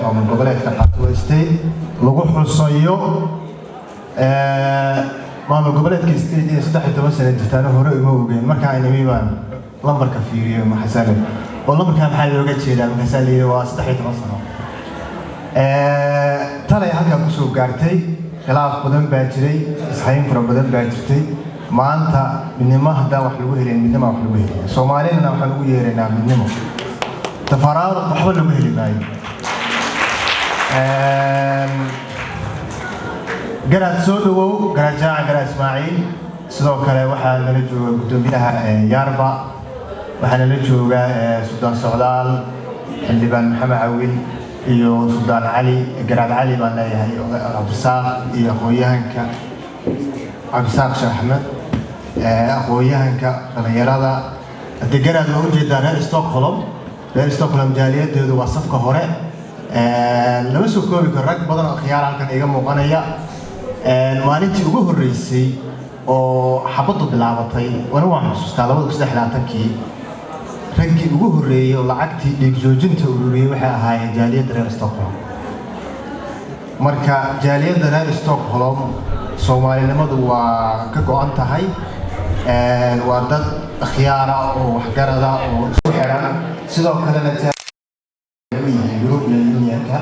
maamul goboleedka Qaatuwa State lagu xusayo maamul goboleedka State ee 13 sano jirtaan hore uma ogeyn marka ay nimibaan lambarka fiiriyo maxasale oo lambarka maxaa looga jeedaa maxasale waa 13 sano talay halka ku soo gaartay khilaaf badan baa jiray ishayn fara badan baa jirtay maanta midnimo hadda wax lagu helay midnimo wax lagu helay Soomaalina waxa lagu yeeranaa midnimo تفرار waxba lagu heli maayo garaad soo dhawow garaajaa garaad Ismaaciil sidoo kale waxa nala jooga gudoomiyaha Yarba waxa nala jooga Suudaan Socdaal xildhibaan Maxamed Awil iyo Suudaan Ali garaad Ali baan leeyahay Abdisaaq iyo aqoonyahanka Abdisaaq Ahmed aqoonyahanka dhalinyarada garaad loo jeedaa reer Stockholm reer Stockholm jaaliyadoodu waa safka hore lama soo koobi karo rag badan oo khiyaar halkan iga muuqanaya maalintii ugu horeysay oo xabadu bilaabatay waan xusuustaa 2023kii raggii ugu horeeyay oo lacagtii dhiig joojinta ururiyay waxay ahaayeen jaaliyadda reer Stockholm marka jaaliyadda reer Stockholm Soomaalinimadu waa ka go'an tahay waa dad khiyaar ah oo waxgarada oo isku xiran sidoo kalena European Union-ka